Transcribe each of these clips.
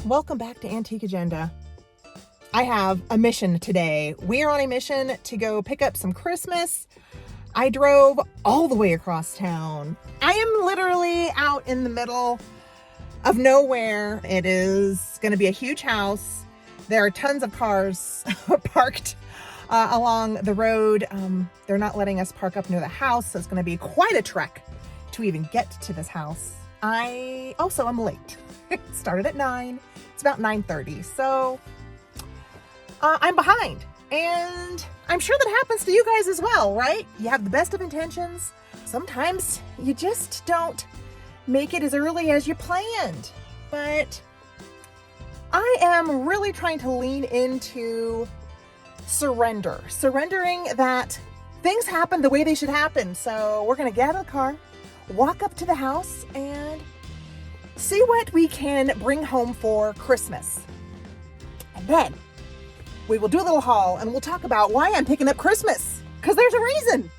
welcome back to Antique Agenda. I have a mission today. We are on a mission to go pick up some Christmas. I drove all the way across town. I am literally out in the middle of nowhere. It is going to be a huge house. There are tons of cars parked along the road. They're not letting us park up near the house, so it's going to be quite a trek to even get to this house. I also am late. It started at 9. It's about 9:30, so I'm behind. And I'm sure that happens to you guys as well, right? You have the best of intentions. Sometimes you just don't make it as early as you planned. But I am really trying to lean into surrendering that things happen the way they should happen. So we're gonna get out of the car, walk up to the house, and see what we can bring home for Christmas. And then we will do a little haul and we'll talk about why I'm picking up Christmas, because there's a reason.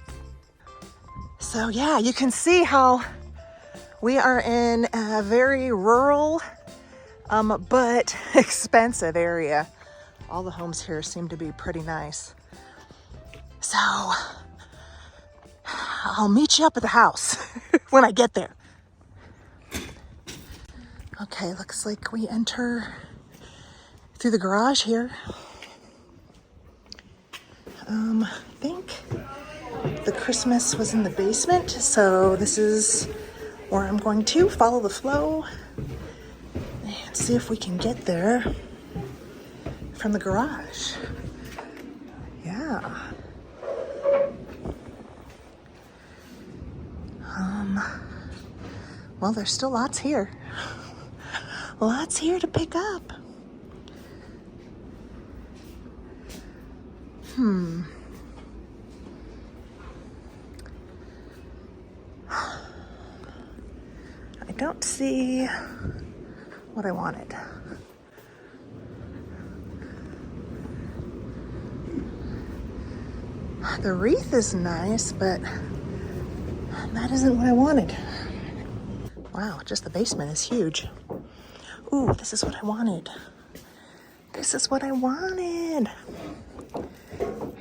So yeah, you can see how we are in a very rural but expensive area. All the homes here seem to be pretty nice. So I'll meet you up at the house when I get there. Okay, looks like we enter through the garage here. I think the Christmas was in the basement, so this is where I'm going to follow the flow and see if we can get there from the garage. Yeah. Well, there's still lots here. Lots here to pick up. I don't see what I wanted. The wreath is nice, but that isn't what I wanted. Wow, just the basement is huge. Ooh, this is what I wanted. This is what I wanted.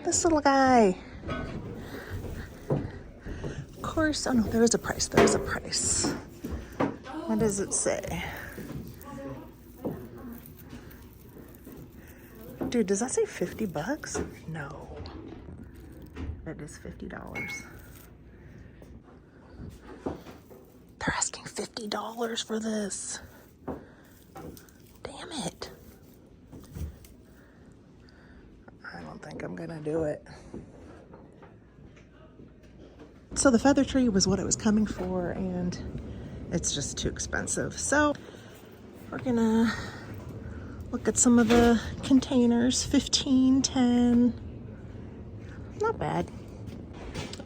This little guy. Of course, oh no, there is a price. There is a price. What does it say? Dude, does that say 50 bucks? No. It is $50. They're asking $50 for this. Damn it. I don't think I'm gonna do it. So the feather tree was what I was coming for, and it's just too expensive. So we're gonna look at some of the containers. 15, 10. Not bad.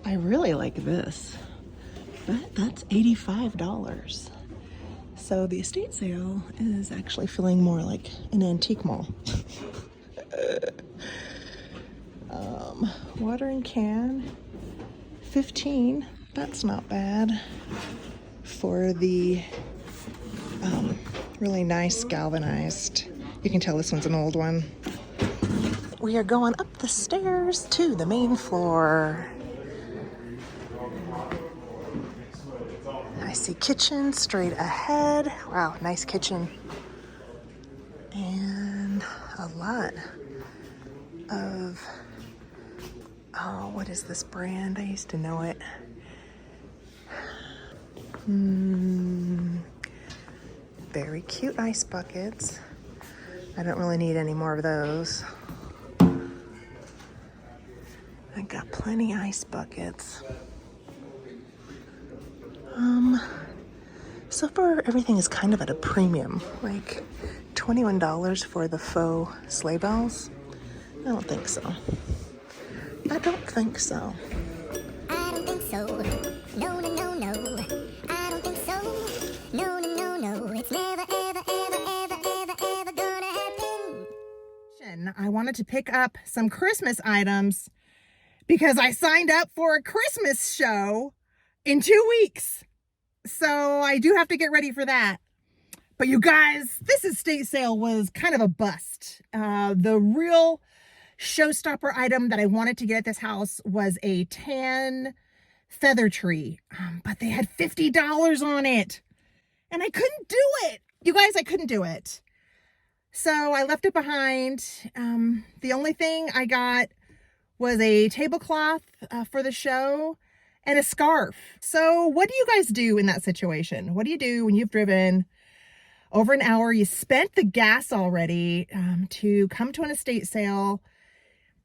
I really like this, but that's $85. So the estate sale is actually feeling more like an antique mall. Watering can, 15. That's not bad for the really nice galvanized. You can tell this one's an old one. We are going up the stairs to the main floor. I see kitchen straight ahead. Wow, nice kitchen. And a lot of, oh, what is this brand? I used to know it. Very cute ice buckets. I don't really need any more of those. I got plenty ice buckets. So far everything is kind of at a premium, like $21 for the faux sleigh bells. I don't think so. I don't think so. I don't think so. No, no, no, no. I don't think so. No, no, no, no. It's never, ever, ever, ever, ever, ever gonna happen. I wanted to pick up some Christmas items because I signed up for a Christmas show in 2 weeks. So I do have to get ready for that. But you guys, this estate sale was kind of a bust. The real showstopper item that I wanted to get at this house was a tan feather tree, but they had $50 on it, and I couldn't do it. You guys, I couldn't do it. So I left it behind. The only thing I got was a tablecloth for the show and a scarf. So what do you guys do in that situation? What do you do when you've driven over an hour, you spent the gas already to come to an estate sale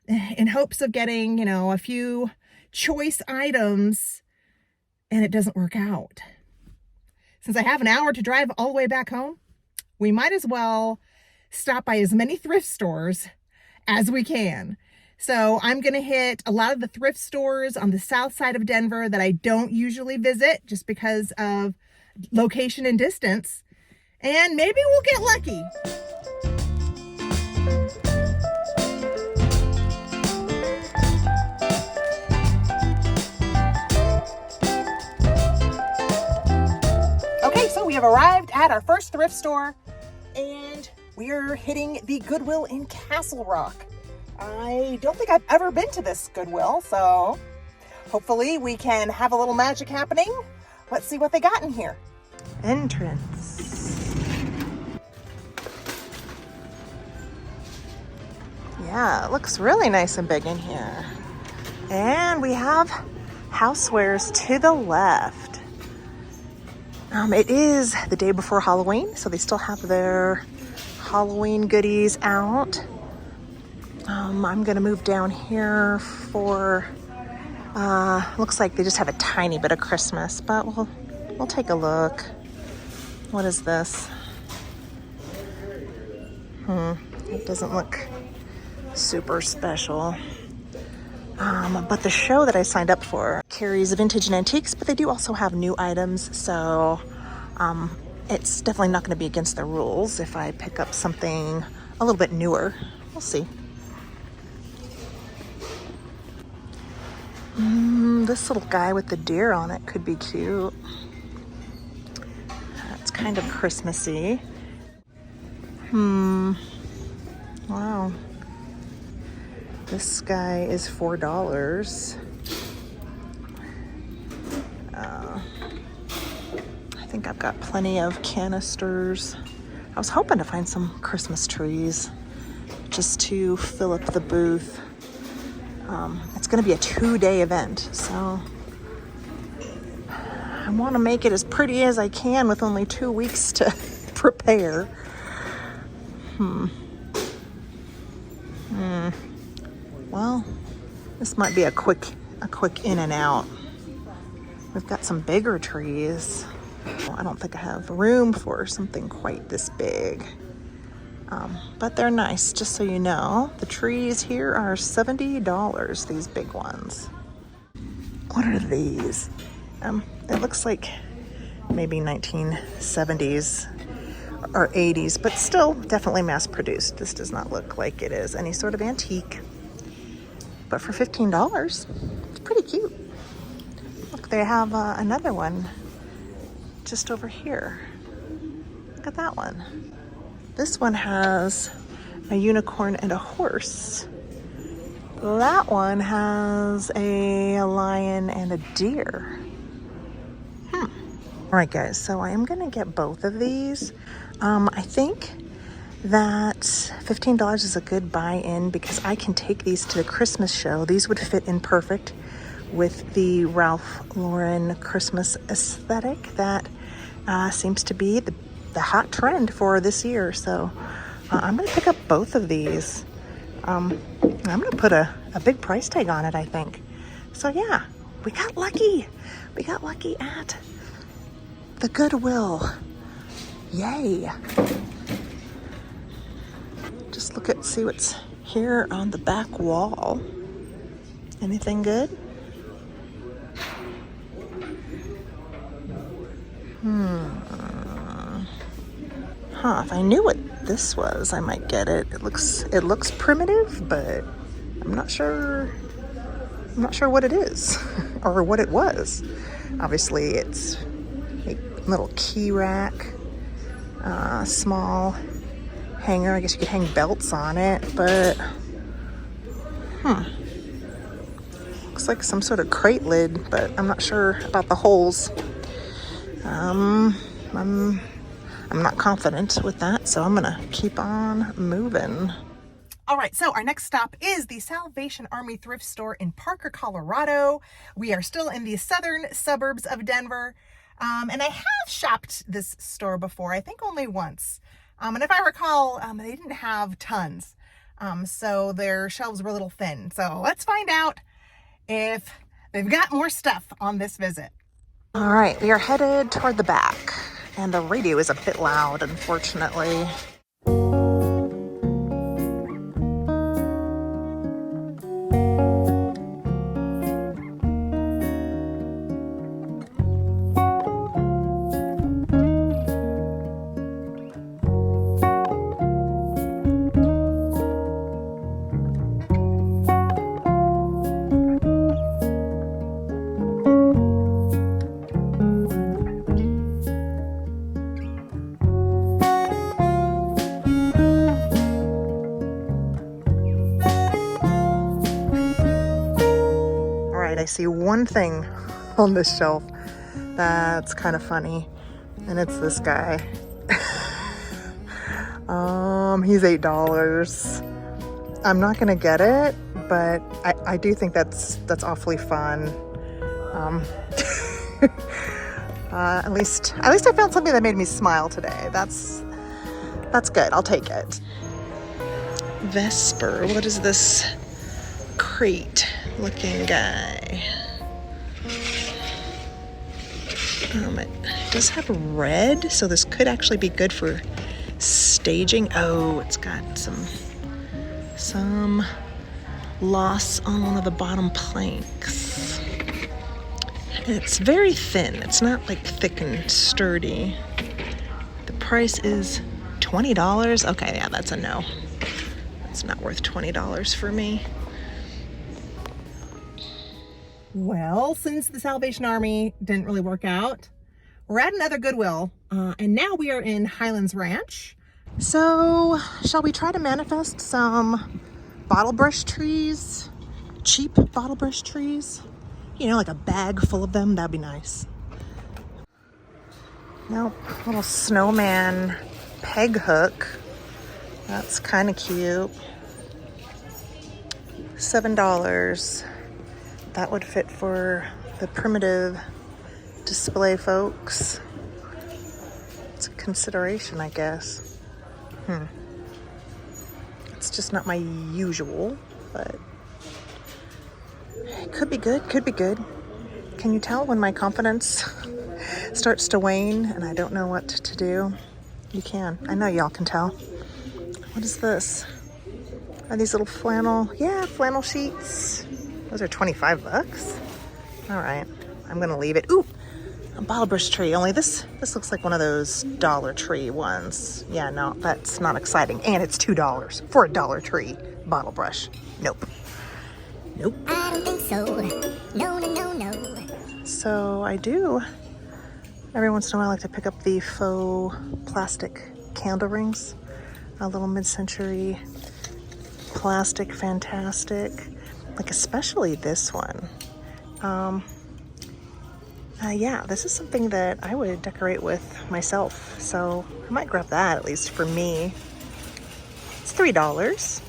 in hopes of getting, you know, a few choice items, and it doesn't work out? Since I have an hour to drive all the way back home, we might as well stop by as many thrift stores as we can. So I'm going to hit a lot of the thrift stores on the south side of Denver that I don't usually visit just because of location and distance. And maybe we'll get lucky. Okay, so we have arrived at our first thrift store, and we are hitting the Goodwill in Castle Rock. I don't think I've ever been to this Goodwill, so hopefully we can have a little magic happening. Let's see what they got in here. Entrance. Yeah, it looks really nice and big in here. And we have housewares to the left. It is the day before Halloween, so they still have their Halloween goodies out. I'm gonna move down here for, looks like they just have a tiny bit of Christmas, but we'll take a look. What is this? It doesn't look super special. But the show that I signed up for carries vintage and antiques, but they do also have new items, so it's definitely not going to be against the rules if I pick up something a little bit newer. We'll see. This little guy with the deer on it could be cute. It's kind of Christmassy. Wow. This guy is $4. I think I've got plenty of canisters. I was hoping to find some Christmas trees just to fill up the booth. It's going to be a 2-day event, so I want to make it as pretty as I can with only 2 weeks to prepare. Well, this might be a quick in and out. We've got some bigger trees. I don't think I have room for something quite this big. But they're nice, just so you know. The trees here are $70, these big ones. What are these? It looks like maybe 1970s or 80s, but still definitely mass produced. This does not look like it is any sort of antique. But for $15, it's pretty cute. Look, they have another one just over here. Look at that one. This one has a unicorn and a horse. That one has a lion and a deer. All right, guys, so I am gonna get both of these. I think that $15 is a good buy-in because I can take these to the Christmas show. These would fit in perfect with the Ralph Lauren Christmas aesthetic that seems to be the hot trend for this year. So I'm gonna pick up both of these. I'm gonna put a big price tag on it, I think. So yeah, we got lucky. We got lucky at the Goodwill. Yay. Just see what's here on the back wall. Anything good? If I knew what this was, I might get it. It looks primitive, but I'm not sure what it is or what it was. Obviously, it's a little key rack. Small hanger. I guess you could hang belts on it, but looks like some sort of crate lid, but I'm not sure about the holes. I'm not confident with that, so I'm gonna keep on moving. All right, so our next stop is the Salvation Army thrift store in Parker, Colorado. We are still in the southern suburbs of Denver. And I have shopped this store before, I think only once. And if I recall, they didn't have tons. So their shelves were a little thin. So let's find out if they've got more stuff on this visit. All right, we are headed toward the back. And the radio is a bit loud, unfortunately. I see one thing on this shelf that's kind of funny, and it's this guy. He's $8. I'm not gonna get it, but I do think that's awfully fun. At least I found something that made me smile today. That's good. I'll take it. Vesper. What is this crate looking guy? It does have red, so this could actually be good for staging. Oh, it's got some loss on one of the bottom planks. It's very thin. It's not like thick and sturdy. The price is $20. Okay, yeah, that's a no. It's not worth $20 for me. Well, since the Salvation Army didn't really work out, we're at another Goodwill, and now we are in Highlands Ranch. So, shall we try to manifest some bottle brush trees? Cheap bottle brush trees? You know, like a bag full of them, that'd be nice. Nope, little snowman peg hook. That's kind of cute. $7. That would fit for the primitive display folks. It's a consideration, I guess. It's just not my usual, but it could be good, could be good. Can you tell when my confidence starts to wane and I don't know what to do? You can. I know y'all can tell. What is this? Are these little flannel? Yeah, flannel sheets. Those are $25. All right, I'm gonna leave it. Ooh, a bottle brush tree. Only this looks like one of those Dollar Tree ones. Yeah, no, that's not exciting. And it's $2 for a Dollar Tree bottle brush. Nope. Nope. I don't think so. No, no, no, no. So I do. Every once in a while, I like to pick up the faux plastic candle rings. A little mid-century plastic, fantastic. Like especially this one. Yeah, this is something that I would decorate with myself. So I might grab that, at least for me. It's $3.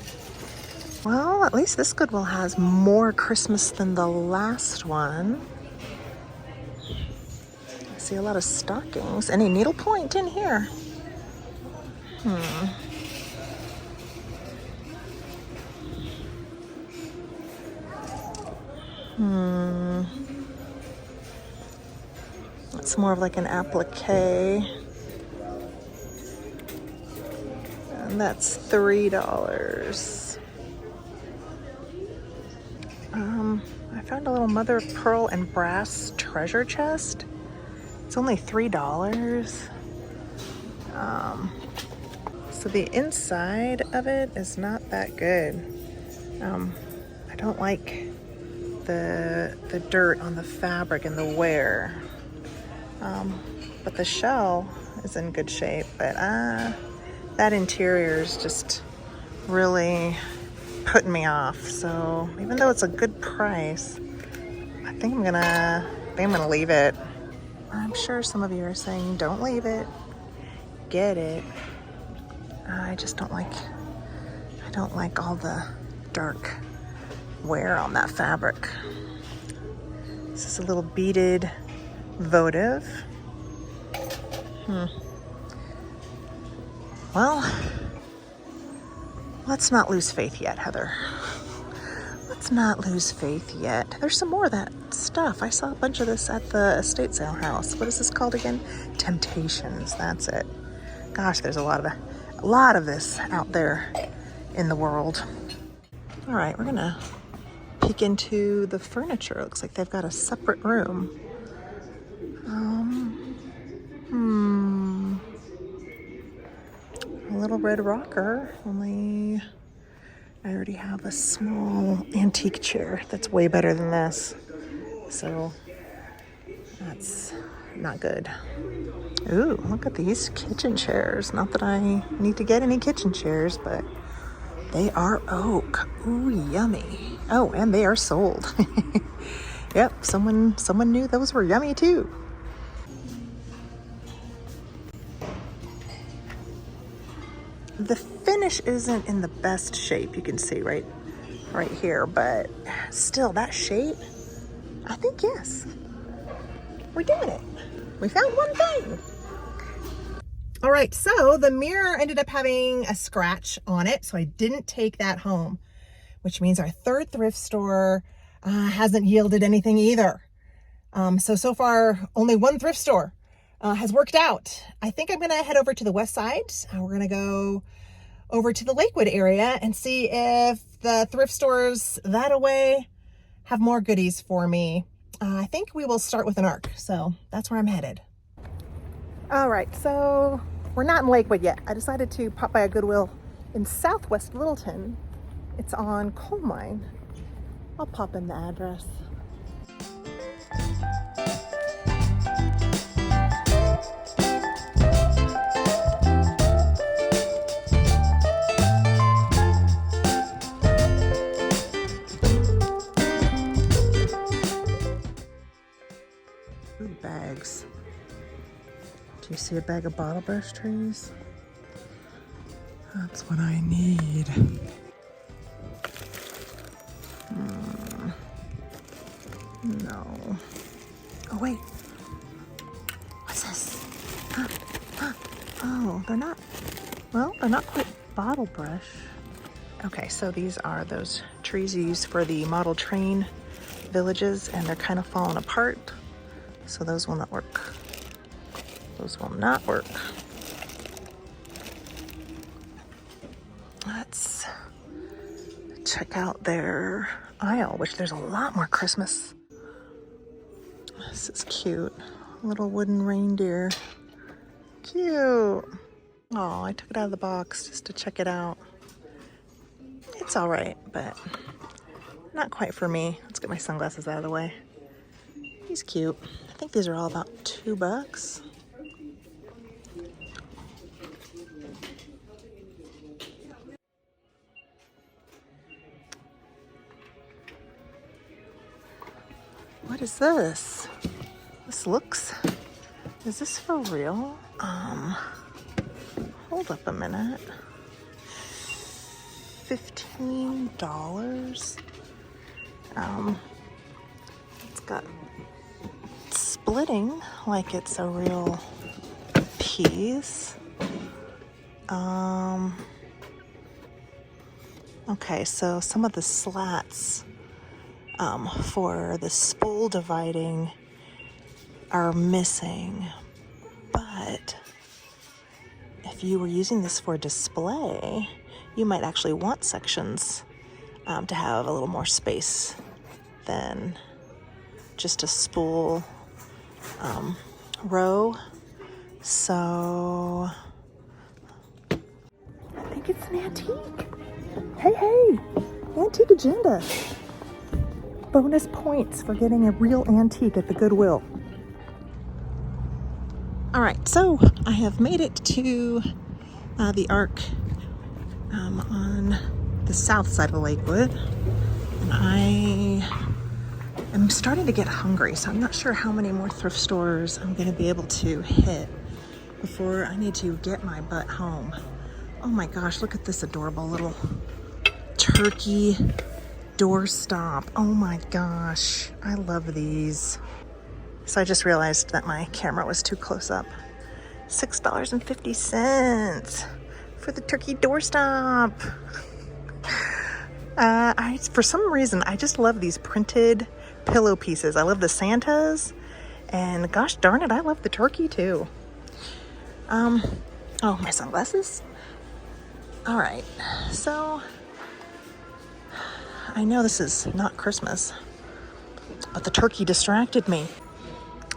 Well, at least this Goodwill has more Christmas than the last one. I see a lot of stockings. Any needlepoint in here? It's more of like an applique. And that's $3. I found a little mother of pearl and brass treasure chest. It's only $3. So the inside of it is not that good. I don't like the dirt on the fabric and the wear. But the shell is in good shape, but that interior is just really putting me off. So even though it's a good price, I think I'm gonna leave it. I'm sure some of you are saying, don't leave it, get it. I just don't like all the dark wear on that fabric. This is a little beaded votive. Well, let's not lose faith yet, Heather. Let's not lose faith yet. There's some more of that stuff. I saw a bunch of this at the estate sale house. What is this called again? Temptations. That's it. Gosh, there's a lot of this out there in the world. All right, we're gonna peek into the furniture. It looks like they've got a separate room. A little red rocker, only I already have a small antique chair that's way better than this. So that's not good. Ooh, look at these kitchen chairs. Not that I need to get any kitchen chairs, but they are oak. Ooh, yummy. Oh, and they are sold. Yep, someone knew those were yummy too. The finish isn't in the best shape, you can see right here, but still that shape, I think yes. We're doing it. We found one thing. All right, so the mirror ended up having a scratch on it, so I didn't take that home, which means our third thrift store hasn't yielded anything either. So far, only one thrift store has worked out. I think I'm gonna head over to the west side. We're gonna go over to the Lakewood area and see if the thrift stores that away have more goodies for me. I think we will start with an ARC, so that's where I'm headed. All right, so we're not in Lakewood yet. I decided to pop by a Goodwill in Southwest Littleton. It's on Coal Mine. I'll pop in the address. Ooh, bags. Do you see a bag of bottle brush trees? That's what I need. No. Oh, wait. What's this? Oh, they're not quite bottle brush. Okay, so these are those trees used for the model train villages, and they're kind of falling apart. So those will not work. Those will not work. Let's check out their aisle, which there's a lot more Christmas. This is cute. Little wooden reindeer. Cute. Oh, I took it out of the box just to check it out. It's all right, but not quite for me. Let's get my sunglasses out of the way. He's cute. I think these are all about $2. What is this? Is this for real? Hold up a minute. $15. It's got splitting like it's a real piece. Okay, so some of the slats for the spool dividing are missing, but if you were using this for display, you might actually want sections to have a little more space than just a spool row. So I think it's an antique. Hey, antique agenda. Bonus points for getting a real antique at the Goodwill. All right, so I have made it to the Ark on the south side of Lakewood, and I am starting to get hungry, so I'm not sure how many more thrift stores I'm going to be able to hit before I need to get my butt home. Oh my gosh, look at this adorable little turkey doorstop. Oh my gosh, I love these. So I just realized that my camera was too close up. $6.50 for the turkey doorstop. For some reason, I just love these printed pillow pieces. I love the Santas, and gosh darn it, I love the turkey too. Oh, my sunglasses. All right, so I know this is not Christmas, but the turkey distracted me.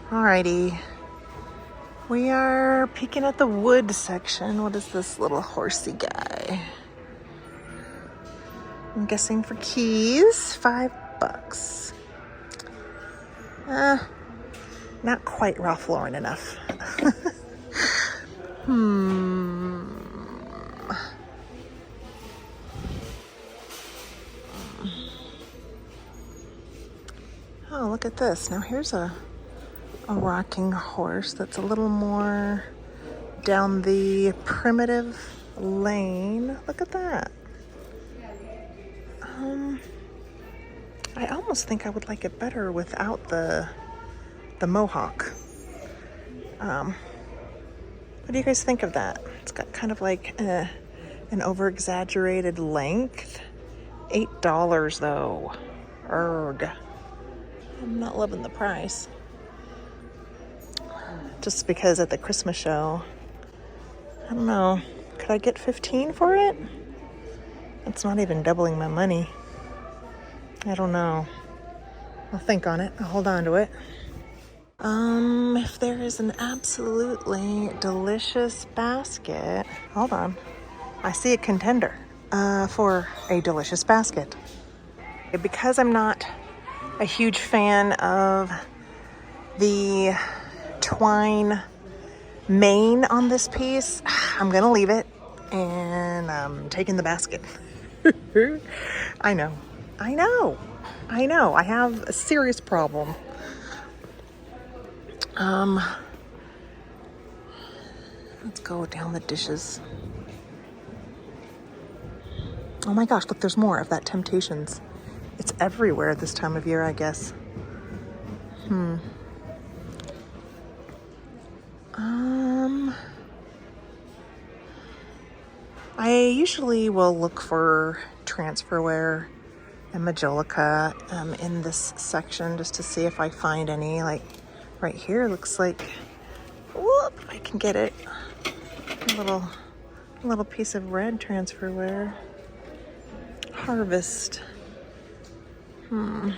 Alrighty, we are peeking at the wood section. What is this little horsey guy? I'm guessing for keys, $5. Not quite Ralph Lauren enough. Oh, look at this. Now here's a rocking horse that's a little more down the primitive lane. Look at that. I almost think I would like it better without the mohawk. What do you guys think of that? It's got kind of like an over-exaggerated length. $8 though. Erg. I'm not loving the price. Just because at the Christmas show, I don't know, could I get $15 for it? It's not even doubling my money. I don't know. I'll think on it. I'll hold on to it. If there is an absolutely delicious basket, hold on. I see a contender for a delicious basket. Because I'm not a huge fan of the twine mane on this piece, I'm gonna leave it, and I'm taking the basket. I know. I have a serious problem. Let's go down the dishes. Oh my gosh, look, there's more of that Temptations. It's everywhere this time of year, I guess. I usually will look for transferware and Majolica in this section just to see if I find any. Like right here looks like, whoop, I can get it. A little piece of red transferware. Harvest. All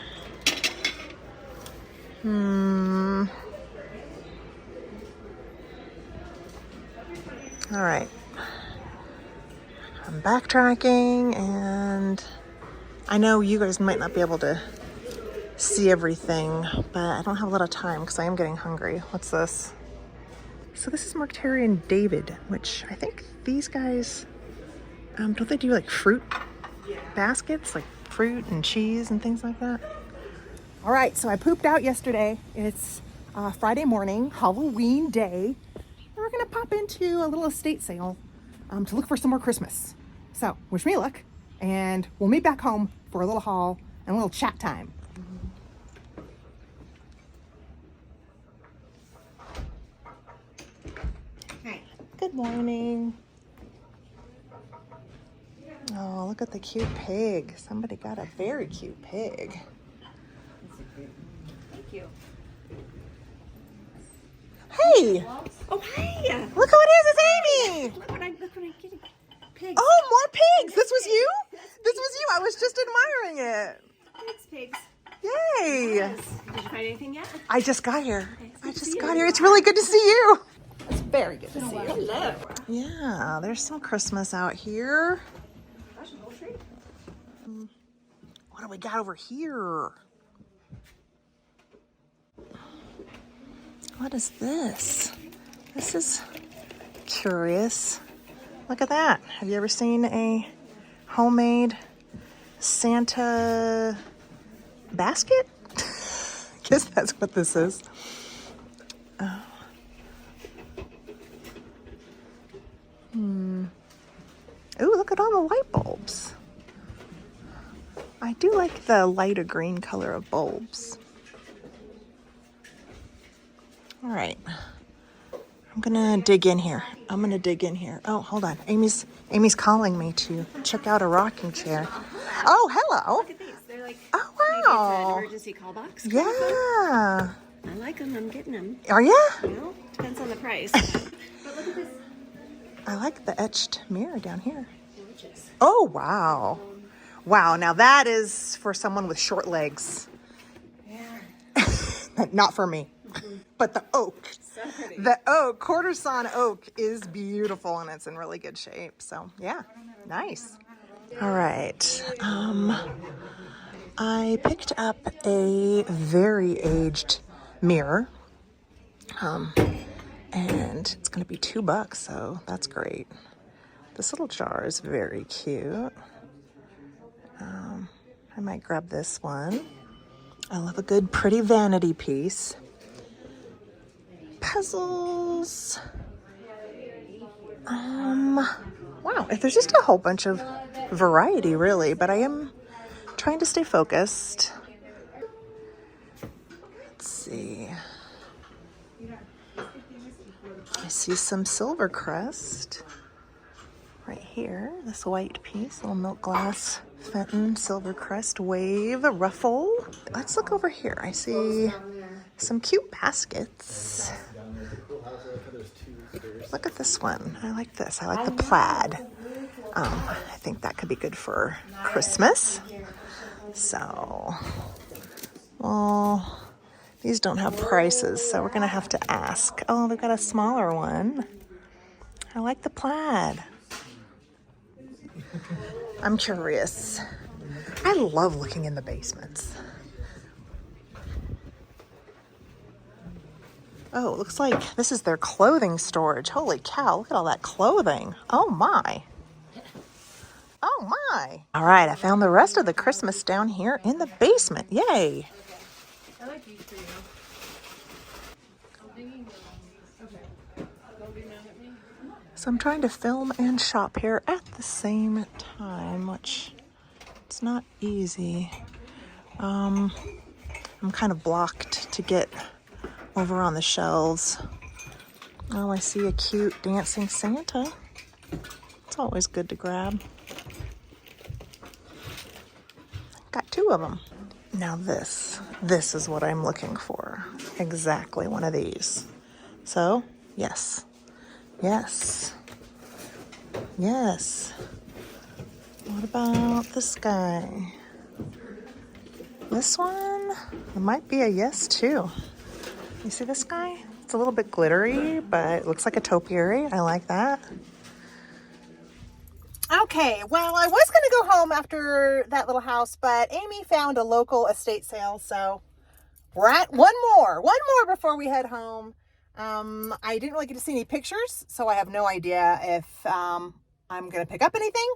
right. I'm backtracking, and I know you guys might not be able to see everything, but I don't have a lot of time because I am getting hungry. What's this? So this is Mark Terry and David, which I think these guys, don't they do like fruit baskets, like fruit and cheese and things like that? All right, so I pooped out yesterday. It's Friday morning, Halloween day. We're gonna pop into a little estate sale to look for some more Christmas. So wish me luck, and we'll meet back home for a little haul and a little chat time. Hi. Good morning. Oh, look at the cute pig. Somebody got a very cute pig. Thank you. Hey! Oh, hey! Look who it is! It's Amy! Look what I'm getting. Pigs. Oh, more pigs! This was you? This was you. I was just admiring it. Pigs. Yay! Yes. Did you find anything yet? I just got here. It's really good to see you. It's very good to see you. Hello. Yeah, there's some Christmas out here. What do we got over here? What is this? This is curious. Look at that. Have you ever seen a homemade Santa basket? Guess that's what this is. Ooh, look at all the light bulbs. I do like the lighter green color of bulbs. All right. I'm gonna dig in here. Oh, hold on. Amy's calling me to check out a rocking chair. Oh, hello. Look at these. They're like, Oh, maybe it's an wow. emergency call box. Yeah. I like them. I'm getting them. Are ya? Well, depends on the price. But look at this. I like the etched mirror down here. Gorgeous. Oh, wow. Wow, now that is for someone with short legs. Yeah. Not for me. But the oak. So pretty. The oak, quarter sawn oak is beautiful and it's in really good shape. So yeah, nice. All right. I picked up a very aged mirror. And it's gonna be $2, so that's great. This little jar is very cute. I might grab this one. I love a good pretty vanity piece. Puzzles. Wow, there's just a whole bunch of variety really, but I am trying to stay focused. Let's see. I see some silver crest right here. This white piece, little milk glass, Fenton, silver crest, wave, ruffle. Let's look over here. I see some cute baskets. Look at this one. I like this. I like the plaid. I think that could be good for Christmas. So, well, these don't have prices, so we're gonna have to ask. Oh, they've got a smaller one. I like the plaid. I'm curious. I love looking in the basements. Oh, it looks like this is their clothing storage. Holy cow, look at all that clothing. Oh my. Oh my. All right, I found the rest of the Christmas down here in the basement. Yay. I like these for you. So I'm trying to film and shop here at the same time, which it's not easy. I'm kind of blocked to get over on the shelves. Oh, I see a cute dancing Santa. It's always good to grab. Got 2 of them. Now this is what I'm looking for. Exactly one of these. So, yes. Yes. Yes. What about this guy? This one? It might be a yes too. You see this guy? It's a little bit glittery, but it looks like a topiary. I like that. Okay, well, I was going to go home after that little house, but Amy found a local estate sale, so we're at one more before we head home. I didn't really get to see any pictures, so I have no idea if I'm going to pick up anything,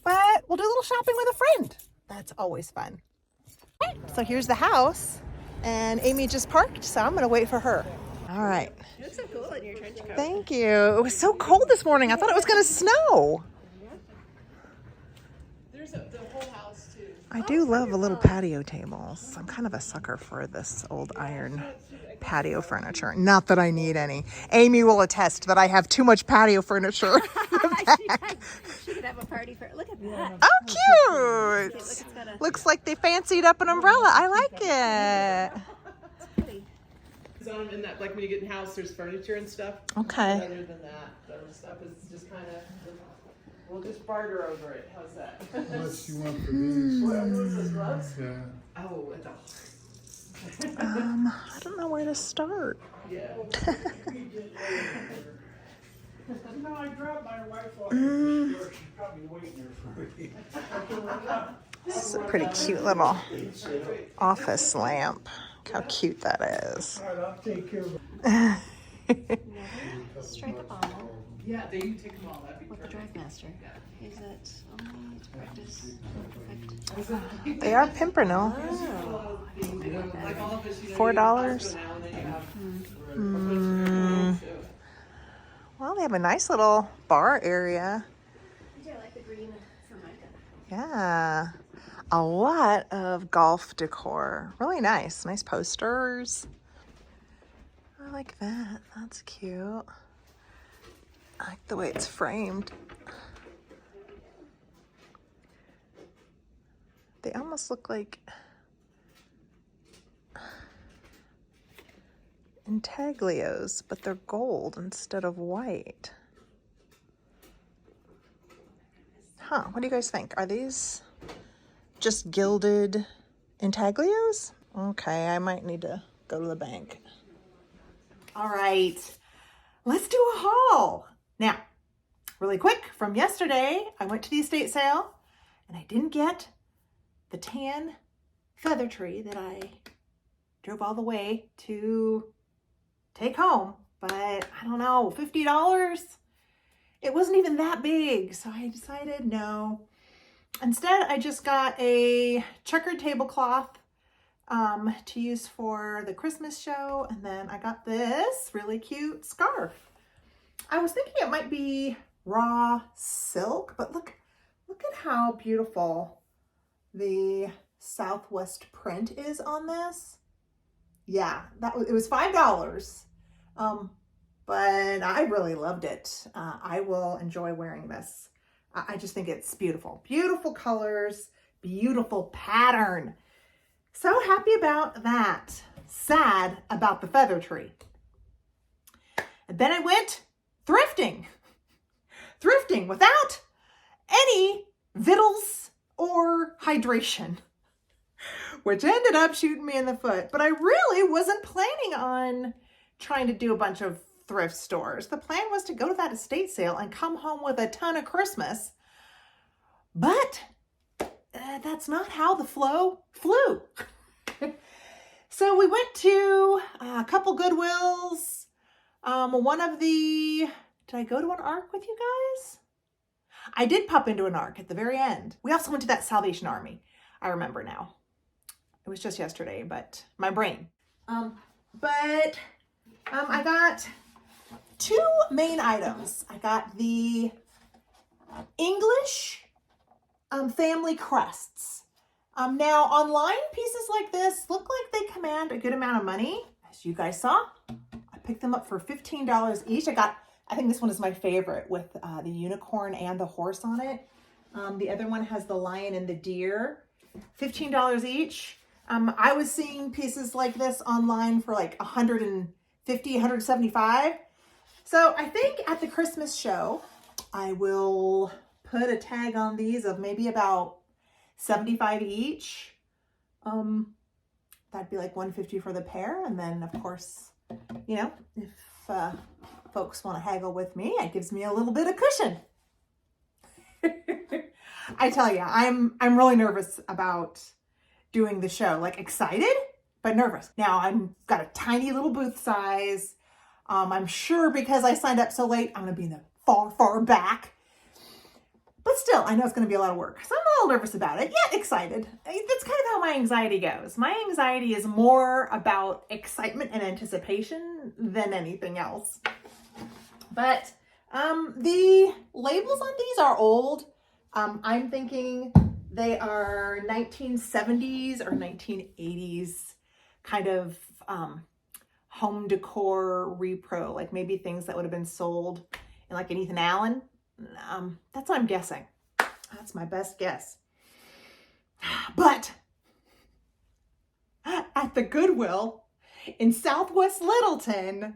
but we'll do a little shopping with a friend. That's always fun. Okay, so here's the house, and Amy just parked, so I'm going to wait for her. All right. You look so cool in your trench coat. Thank you. It was so cold this morning. I thought it was going to snow. There's the whole house too. I do love a little patio tables. I'm kind of a sucker for this old iron patio furniture. Not that I need any. Amy will attest that I have too much patio furniture. She could have a party for. Look at that. Oh, cute! Look, it's got a. Looks like they fancied up an umbrella. I like it. Pretty. So in that, like when you get in house, there's furniture and stuff. Okay. Other than that, the other stuff is just kind of. We'll just barter over it. How's that? How much you want for these? What are those gloves? Yeah. Oh, it's a. I don't know where to start. Yeah. No, I dropped my wife off at the store. She's probably waiting there for me. This is a pretty cute little office lamp. Look how cute that is. All right, I'll take care of it. strike a ball Yeah, they you take them all. That'd be with the perfect. drive master. Is it only to practice? Perfect. They are Pimpernel. Oh, Like all of us, you know, $4. now and then you have Well, they have a nice little bar area. I like the green Formica. Yeah. A lot of golf decor. Really nice. Nice posters. I like that. That's cute. I like the way it's framed. They almost look like intaglios, but they're gold instead of white. Huh, what do you guys think? Are these just gilded intaglios? Okay, I might need to go to the bank. All right, let's do a haul. Now, really quick, from yesterday, I went to the estate sale and I didn't get the tan feather tree that I drove all the way to take home, but I don't know, $50? It wasn't even that big, so I decided no. Instead, I just got a checkered tablecloth to use for the Christmas show, and then I got this really cute scarf. I was thinking it might be raw silk, but look at how beautiful the Southwest print is on this. Yeah, it was $5. But I really loved it. I will enjoy wearing this. I just think it's beautiful. Beautiful colors, beautiful pattern. So happy about that. Sad about the feather tree. And then I went thrifting. Thrifting without any victuals or hydration, which ended up shooting me in the foot. But I really wasn't planning on trying to do a bunch of thrift stores. The plan was to go to that estate sale and come home with a ton of Christmas. But that's not how the flow flew. So we went to a couple Goodwills. Did I go to an ARC with you guys? I did pop into an ARC at the very end. We also went to that Salvation Army. I remember now. It was just yesterday, but my brain. I got two main items. I got the English family crests. Now online pieces like this look like they command a good amount of money. As you guys saw, I picked them up for $15 each. I think this one is my favorite with the unicorn and the horse on it. The other one has the lion and the deer. $15 each. I was seeing pieces like this online for like $150, $175. So I think at the Christmas show, I will put a tag on these of maybe about $75 each. That'd be like $150 for the pair. And then of course, you know, if folks want to haggle with me, it gives me a little bit of cushion. I tell you, I'm really nervous about doing the show. Like excited, but nervous. Now I'm got a tiny little booth size. I'm sure because I signed up so late, I'm gonna be in the far back. But still, I know it's gonna be a lot of work. So I'm a little nervous about it, yet excited. That's kind of how my anxiety goes. My anxiety is more about excitement and anticipation than anything else. But the labels on these are old. I'm thinking they are 1970s or 1980s kind of home decor repro, like maybe things that would have been sold in like an Ethan Allen. That's what I'm guessing. That's my best guess. But at the Goodwill in Southwest Littleton,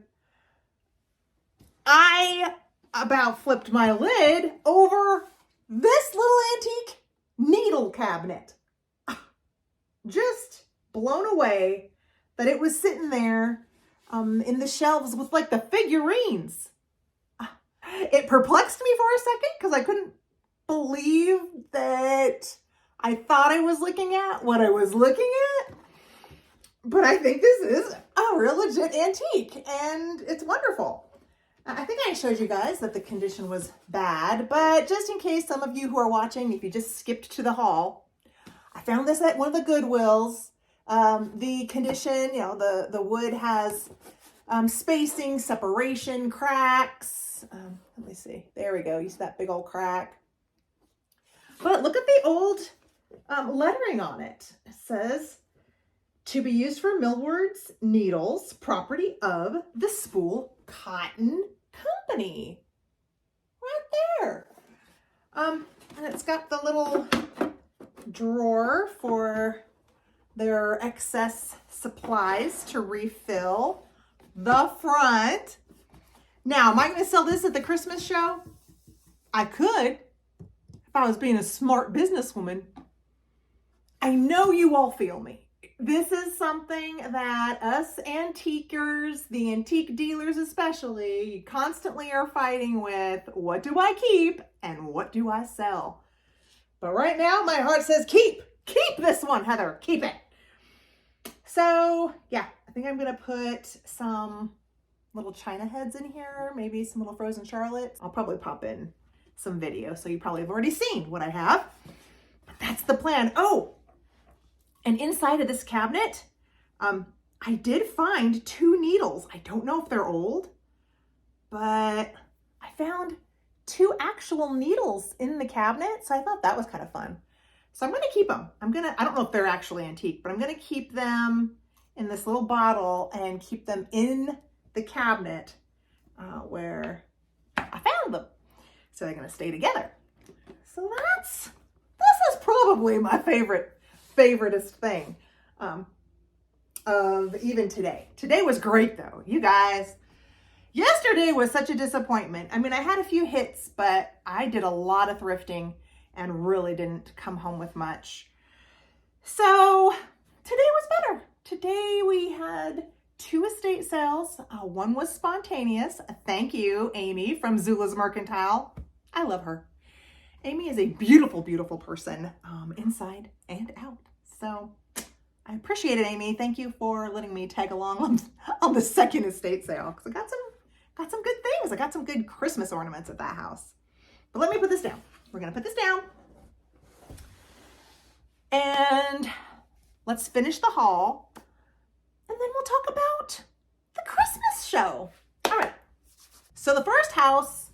I about flipped my lid over this little antique needle cabinet. Just blown away that it was sitting there in the shelves with like the figurines. It perplexed me for a second because I couldn't believe that I thought I was looking at what I was looking at. But I think this is a real legit antique and it's wonderful. I think I showed you guys that the condition was bad, but just in case some of you who are watching, if you just skipped to the haul, I found this at one of the Goodwills. The condition, the wood has spacing, separation, cracks. Let me see. There we go. You see that big old crack? But look at the old lettering on it. It says, to be used for millwards, needles, property of the Spool Cotton Company. Right there. And it's got the little drawer for their excess supplies to refill the front. Now, am I going to sell this at the Christmas show? I could, if I was being a smart businesswoman. I know you all feel me. This is something that us antiquers, the antique dealers especially, constantly are fighting with. What do I keep and what do I sell? But right now, my heart says keep. Keep this one, Heather. Keep it. So, yeah, I think I'm going to put some little china heads in here, maybe some little frozen Charlottes. I'll probably pop in some video, so you probably have already seen what I have. But that's the plan. Oh, and inside of this cabinet, I did find 2 needles. I don't know if they're old, but I found 2 actual needles in the cabinet, so I thought that was kind of fun. So I'm going to keep them. I don't know if they're actually antique, but I'm going to keep them in this little bottle and keep them in the cabinet where I found them. So they're going to stay together. So this is probably my favoriteest thing of even today. Today was great though. You guys, yesterday was such a disappointment. I mean, I had a few hits, but I did a lot of thrifting and really didn't come home with much. So today was better. Today we had 2 estate sales. One was spontaneous. Thank you, Amy from Zula's Mercantile. I love her. Amy is a beautiful, beautiful person, inside and out. So I appreciate it, Amy. Thank you for letting me tag along on the second estate sale, because I got some good things. I got some good Christmas ornaments at that house. But let me put this down. We're going to put this down. And let's finish the haul. And then we'll talk about the Christmas show. All right. So the first house,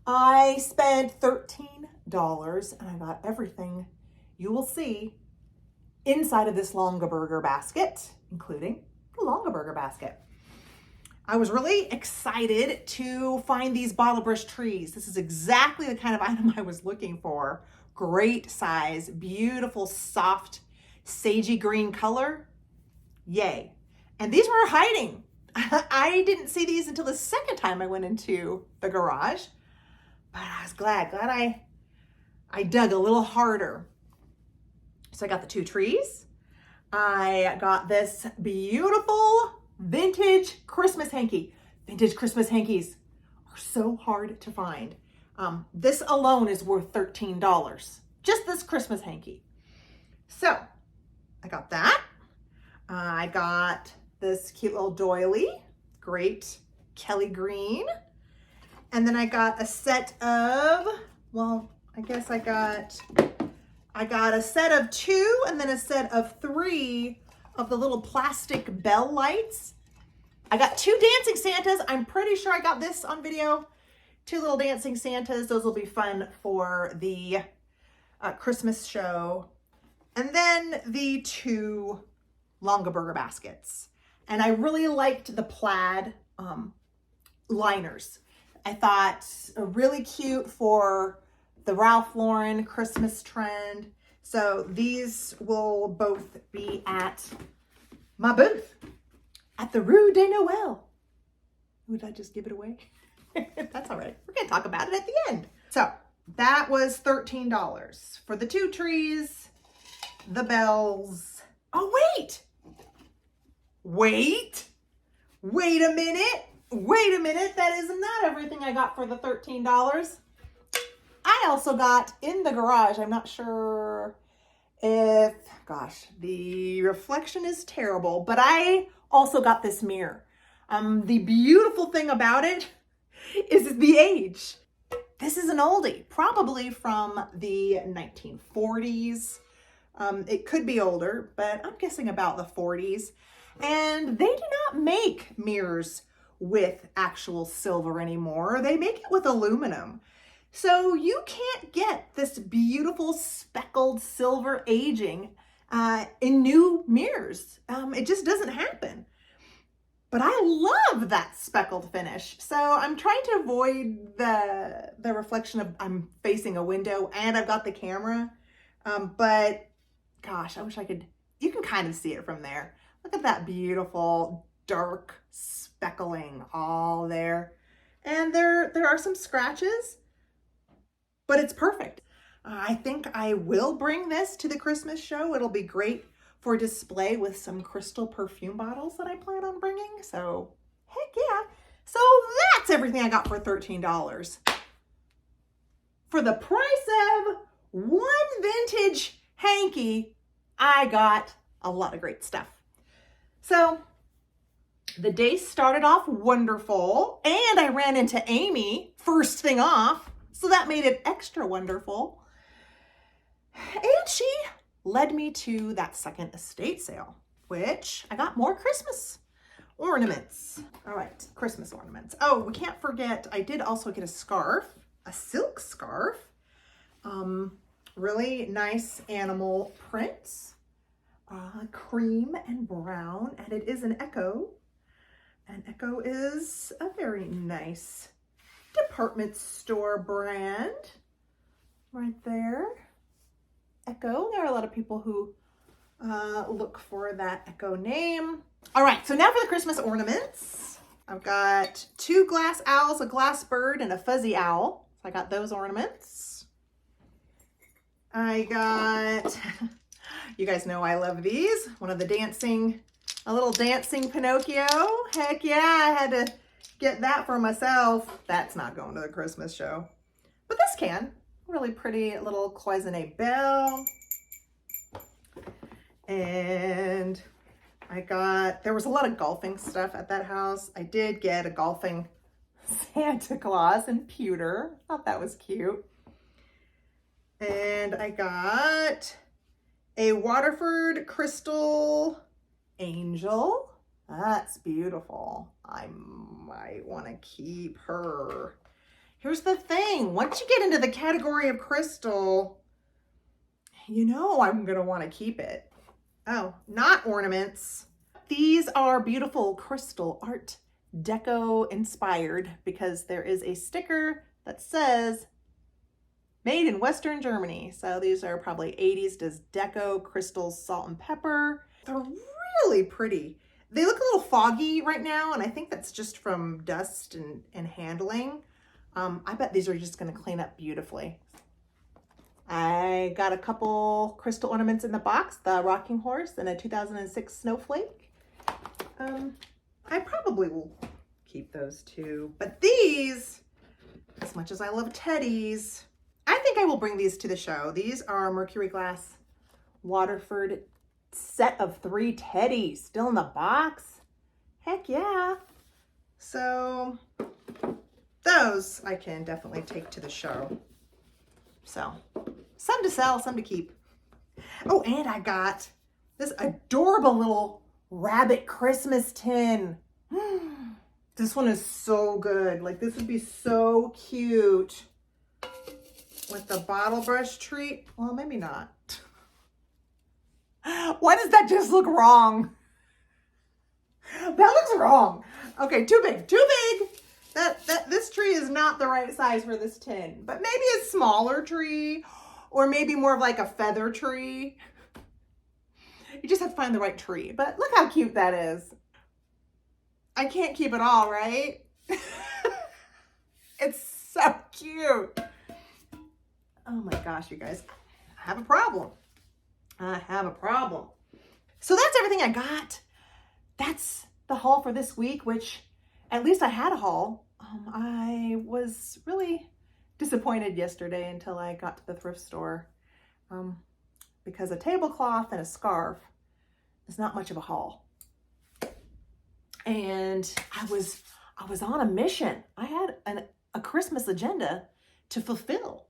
I spent $13 and I got everything you will see inside of this Longaberger basket, including the Longaberger basket. I was really excited to find these bottle brush trees. This is exactly the kind of item I was looking for. Great size, beautiful, soft, sagey green color. Yay. And these were hiding. I didn't see these until the second time I went into the garage, but I was glad I dug a little harder. So I got the 2 trees. I got this beautiful vintage Christmas hanky. Vintage Christmas hankies are so hard to find. This alone is worth $13. Just this Christmas hanky. So I got that. I got this cute little doily, great Kelly green. And then I got a set of, well, I guess I got a set of 2 and then a set of 3 of the little plastic bell lights. I got 2 dancing Santas. I'm pretty sure I got this on video. 2 little dancing Santas. Those will be fun for the Christmas show. And then the 2 Longaberger baskets. And I really liked the plaid liners. I thought really cute for the Ralph Lauren Christmas trend. So these will both be at my booth at the Rue de Noel. Would I just give it away? That's all right. We're going to talk about it at the end. So that was $13 for the 2 trees, the bells. Oh, wait a minute. That is not everything I got for the $13. I also got in the garage, I'm not sure if, gosh, the reflection is terrible, but I also got this mirror. The beautiful thing about it is the age. This is an oldie, probably from the 1940s. It could be older, but I'm guessing about the 40s. And they do not make mirrors with actual silver anymore. They make it with aluminum. So you can't get this beautiful speckled silver aging in new mirrors. It just doesn't happen. But I love that speckled finish. So I'm trying to avoid the reflection of I'm facing a window and I've got the camera. But gosh, I wish I could, you can kind of see it from there. Look at that beautiful dark speckling all there. And there are some scratches, but it's perfect. I think I will bring this to the Christmas show. It'll be great for display with some crystal perfume bottles that I plan on bringing. So heck yeah. So that's everything I got for $13. For the price of one vintage hanky, I got a lot of great stuff. So the day started off wonderful, and I ran into Amy first thing off, so that made it extra wonderful. And she led me to that second estate sale, which I got more Christmas ornaments. All right, Christmas ornaments. Oh, we can't forget, I did also get a scarf, a silk scarf. Really nice animal prints, cream and brown, and it is an Echo. And Echo is a very nice department store brand right there. Echo. There are a lot of people who look for that Echo name. All right, so now for the Christmas ornaments. I've got 2 glass owls, a glass bird, and a fuzzy owl. So I got those ornaments. I got, you guys know I love these. One of the a little dancing Pinocchio. Heck yeah, I had to get that for myself. That's not going to the Christmas show, but this can. Really pretty little cloisonne bell. And there was a lot of golfing stuff at that house. I did get a golfing Santa Claus in pewter. Thought that was cute. And I got a Waterford crystal angel. That's beautiful. I might want to keep her. Here's the thing. Once you get into the category of crystal, you know I'm going to want to keep it. Oh, not ornaments. These are beautiful crystal art deco inspired because there is a sticker that says made in Western Germany. So these are probably 80s deco crystals, salt and pepper. They're really pretty. They look a little foggy right now, and I think that's just from dust and handling. I bet these are just going to clean up beautifully. I got a couple crystal ornaments in the box, the rocking horse and a 2006 snowflake. I probably will keep those too. But these, as much as I love teddies, I think I will bring these to the show. These are Mercury Glass Waterford set of 3 teddies still in the box. Heck yeah. So those I can definitely take to the show. So some to sell, some to keep. Oh, and I got this adorable little rabbit Christmas tin. This one is so good. Like, this would be so cute with the bottle brush treat. Well, maybe not. Why does that just look wrong? That looks wrong. Okay, too big, too big. This tree is not the right size for this tin, but maybe a smaller tree or maybe more of like a feather tree. You just have to find the right tree, but look how cute that is. I can't keep it all, right? It's so cute. Oh my gosh, you guys, I have a problem. I have a problem. So that's everything I got. That's the haul for this week, which at least I had a haul. I was really disappointed yesterday until I got to the thrift store because a tablecloth and a scarf is not much of a haul. And I I was on a mission. I had a Christmas agenda to fulfill.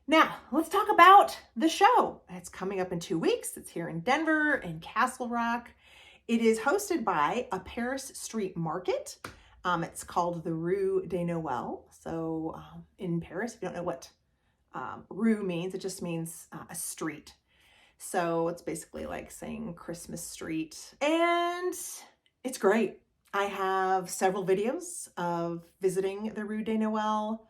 Now, let's talk about the show. It's coming up in 2 weeks. It's here in Denver, in Castle Rock. It is hosted by a Paris street market. It's called the Rue de Noel. So in Paris, if you don't know what Rue means, it just means a street. So it's basically like saying Christmas street. And it's great. I have several videos of visiting the Rue de Noel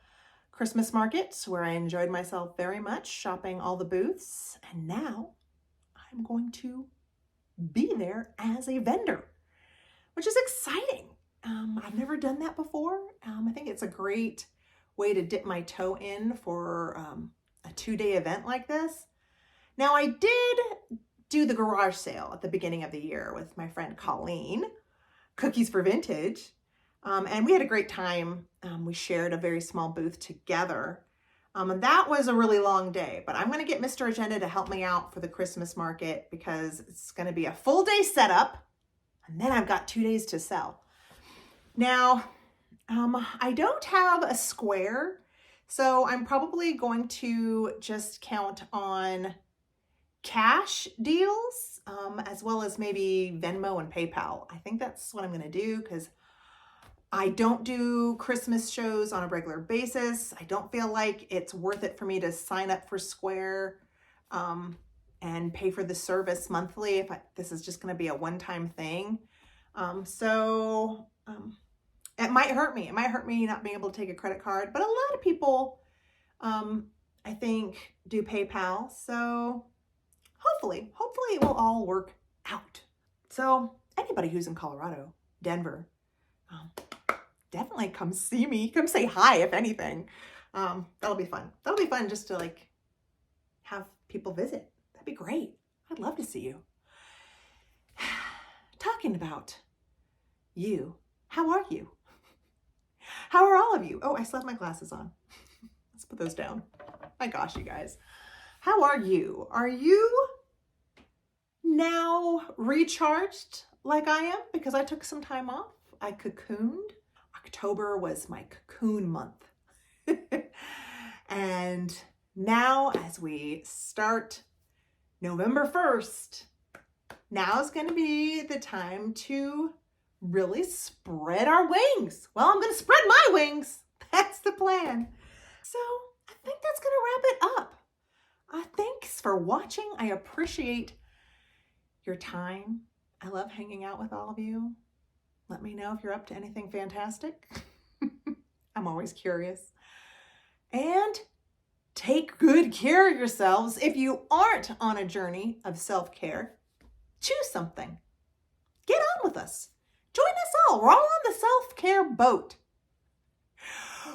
Christmas market where I enjoyed myself very much shopping all the booths. And now I'm going to be there as a vendor, which is exciting. I've never done that before. I think it's a great way to dip my toe in for a 2-day event like this. Now, I did do the garage sale at the beginning of the year with my friend Colleen, Cookies for Vintage, and we had a great time. We shared a very small booth together, and that was a really long day, but I'm going to get Mr. Agenda to help me out for the Christmas market because it's going to be a full day setup, and then I've got 2 days to sell. Now, I don't have a square, so I'm probably going to just count on cash deals, as well as maybe Venmo and PayPal. I think that's what I'm going to do because I don't do Christmas shows on a regular basis. I don't feel like it's worth it for me to sign up for Square and pay for the service monthly if this is just going to be a one-time thing. So it might hurt me. It might hurt me not being able to take a credit card, but a lot of people, I think, do PayPal. So hopefully it will all work out. So anybody who's in Colorado, Denver, definitely come see me. Come say hi, if anything. That'll be fun. That'll be fun just to like have people visit. That'd be great. I'd love to see you. Talking about you, how are you? How are all of you? Oh, I still have my glasses on. Let's put those down. My gosh, you guys. How are you? Are you now recharged like I am? Because I took some time off. I cocooned. October was my cocoon month. And now as we start November 1st, now is going to be the time to really spread our wings. Well, I'm going to spread my wings. That's the plan. So I think that's going to wrap it up. Thanks for watching. I appreciate your time. I love hanging out with all of you. Let me know if you're up to anything fantastic. I'm always curious. And take good care of yourselves. If you aren't on a journey of self-care, choose something. Get on with us. Join us all. We're all on the self-care boat.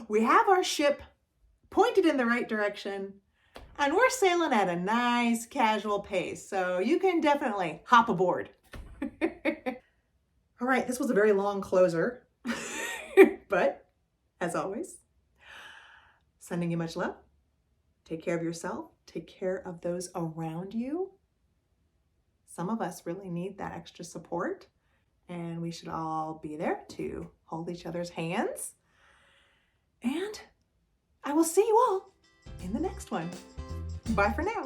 We have our ship pointed in the right direction, and we're sailing at a nice casual pace, so you can definitely hop aboard. All right, this was a very long closer, but as always, sending you much love. Take care of yourself. Take care of those around you. Some of us really need that extra support, and we should all be there to hold each other's hands. And I will see you all in the next one. Bye for now.